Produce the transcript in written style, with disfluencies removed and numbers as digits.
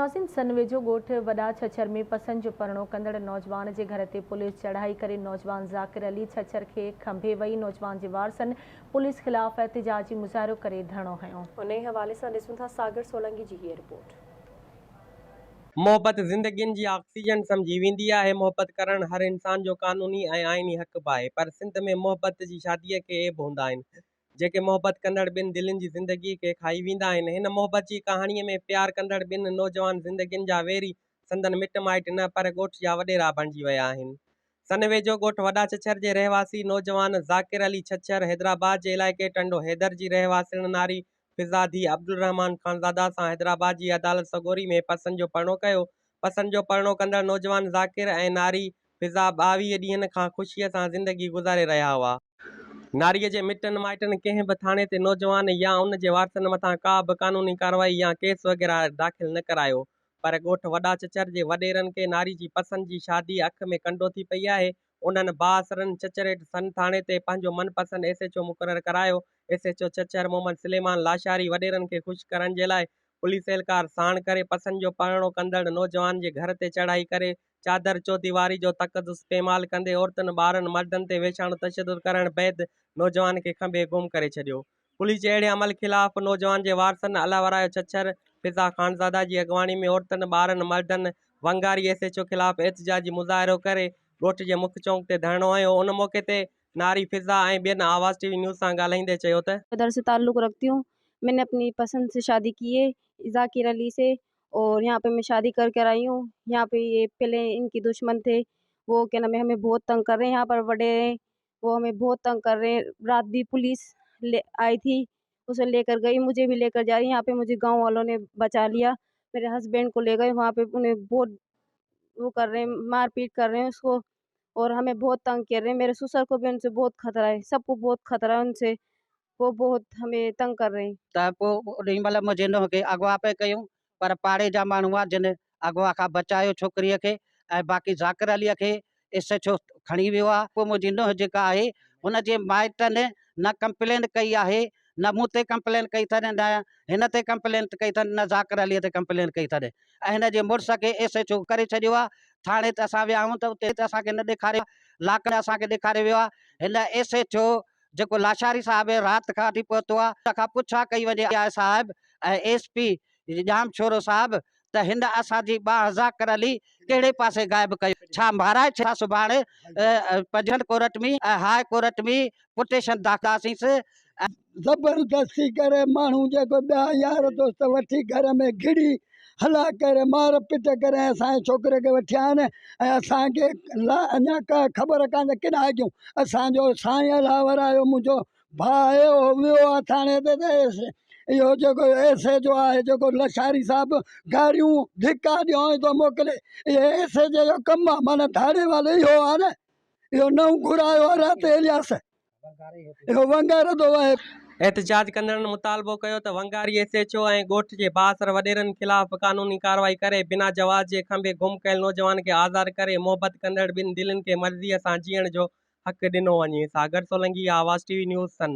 नाज़रीन, सनवेझो ॻोठ वॾा छछर में पसंद जो परिणो कंदड़ नौजवान जे घर ते पुलिस चढ़ाई करे नौजवान ज़ाकिर अली छछर खे खंभे वई। नौजवान जे वारसनि पुलिस ख़िलाफ़ एहतिजाजी मुज़ाहिरो करे धरणो हयो। उन हवाले सां ॾिसूं था सागर सोलंकी जी हीअ रिपोर्ट। मोहब्बत ज़िंदगियुनि जी ऑक्सीजन समझी वेंदी आहे। मोहब्बत करण हर इंसान जो कानूनी ऐं आइनी हक़ आहे, पर सिंध में मोहब्बत जी शादीअ के ऐब हूंदा आहिनि जेके मोहब्बत कंदड़ ॿिनि दिलनि जी ज़िंदगी के खाई वेंदा आहिनि। हिन मोहब्बत जी कहाणीअ में प्यार कंदड़ ॿिनि नौजवान ज़िंदगियुनि जा वेरी संदन मिट माइट न पर ॻोठ जा वॾेरा बणिजी विया आहिनि। सनवेझो ॻोठ वॾा छछर जे रहवासी नौजवान ज़ाकिर अली छछर हैदराबाद जे इलाइक़े टंडो हैदर जी रहवासिण नारी फिज़ा धी अब्दुल रहमान ख़ानज़ादा सां हैदराबाद जी अदालत सगोरी में पसंद जो परिणो कयो। पसंद जो परिणो कंदड़ नौजवान ज़ाकिर ऐं नारी फिज़ा 22 ॾींहंनि खां ख़ुशीअ सां ज़िंदगी गुज़ारे रहिया हुआ। नारीअ जे मिटनि माइटनि कंहिं बि थाणे ते नौजवान या उन जे वारसनि मथां का बि कानूनी कार्रवाई या केस वग़ैरह दाख़िल न करायो, पर ॻोठ वॾा छछर जे वॾेरनि खे नारी जी पसंद जी शादी अख में कंडो थी पई आहे। उन्हनि बासरनि चचरेट सन थाणे ते पंहिंजो मनपसंद SHO मुक़ररु करायो। SHO छछर मोहम्मद सुलेमान लाशारी वॾेरनि खे ख़ुशि करण जे लाइ पुलिस एहलकार साण करे पसंद जो परिणो कंदड़ नौजवान जे घर ते चढ़ाई करे चादर चौदीवारी जो तक़दुस पेमाल कंदे औरतुनि ॿारनि मर्दनि ते वेछाणो तशद्दुद करण बैदि नौजवान खे खंभे गुम करे छॾियो। पुलिस जे अहिड़े अमल ख़िलाफ़ नौजवान जे वारसनि अलावरायो छछर फिज़ा ख़ानज़ादा जी अॻवानी में औरतुनि ॿारनि मर्दनि वंगारी SHO ख़िलाफ़ एहतिजाजी मुज़ाहिरो करे ॻोठ जे मुख्य चौक ते धरणो हयो। उन मौक़े ते नारी फिज़ा ऐं ॿियनि आवाज़ TV न्यूज़ सां ॻाल्हाईंदे चयो त इधर से ताल्लुक़ रखती हूँ। मैंने अपनी पसंद से शादी की है ज़ाकिर अली से, और यहाँ पे मैं शादी करके आई हूँ। यहाँ पे ये पहले इनके दुश्मन थे, वो क्या नाम है हमें बहुत तंग कर रहे हैं। यहाँ पर बड़े वो हमें बहुत तंग कर रहे हैं। रात भी पुलिस ले आई थी, उसे लेकर गई, मुझे भी लेकर जा रही। यहाँ पे मुझे गांव वालों ने बचा लिया, मेरे हस्बैंड को ले गए। वहाँ पे उन्हें बहुत वो कर रहे हैं, मारपीट कर रहे हैं उसको, और हमें बहुत तंग कर रहे हैं। मेरे ससुर को भी उनसे बहुत खतरा है, सबको बहुत खतरा है उनसे, वो बहुत हमें तंग कर रहे हैं। मतलब मुझे न के अगवा पे कयूं, पर पाड़े जा माण्हू आ जिन अगवा खां बचायो छोकिरीअ खे, ऐं बाक़ी ज़ाकिर अलीअ खे SHO खणी वियो आहे। पोइ मुंहिंजी नुंहुं जेका आहे हुन जे माइटनि न कंप्लेन कई आहे, न मूं ते कंप्लेन कई अथनि, न हिन ते कंप्लेन कई अथनि, न ज़ाकिर अलीअ ते कंप्लेन कई अथनि। ऐं हिन जे मुड़ुस खे SHO करे छॾियो आहे। थाणे ते असां विया आहियूं त उते असांखे न ॾेखारियो, लाकड़ असांखे ॾेखारे वियो आहे। हिन SHO जेको लाशारी साहिब राति खां वठी पहुतो आहे, हुन खां पुछा कई वञे साहिब ऐं SP जाम छोरो साहिब त हिन असांजी ज़ाकिर अली कहिड़े पासे गायब कयो, छा महाराज छा सुभाणे पंजन कोर्ट में हाई कोर्ट में पिटीशन दाख़िल ज़बरदस्ती करे माण्हू जेको ॿिया यार दोस्त वठी घर में घिड़ी हला करे मार पिट करे असांजे छोकिरे खे वठी आया आहिनि। ऐं असांखे अञा का ख़बर कान्हे केॾा कयूं। असांजो साईं अलावरायो मुंहिंजो भाउ आहे, उहो वियो आहे थाणे ते, त इहो जेको SHO आहे जेको लशारी साहिबु गारियूं धिका ॾियो थो मोकिले, इहे SHO जो कमु आहे। माना धाड़े वाले इहो आहे न, इहो नओं घुरायो आहे राति एलियास, इहो वंगारे थो वहे। एहतिजाज कंदड़नि मुतालबो कयो त वंगारी SHO ऐं ॻोठ जे बासर वॾेरनि ख़िलाफ़ कानूनी कार्रवाई करे बिना जवाज़ जे खंभे गुम कयल नौजवान खे आज़ादु करे मोहब्बत कंदड़ ॿिनि दिलनि खे मर्ज़ीअ सां जीअण जो हक़ ॾिनो वञे। सागर सोलंकी, आवाज़ TV न्यूज़ सन।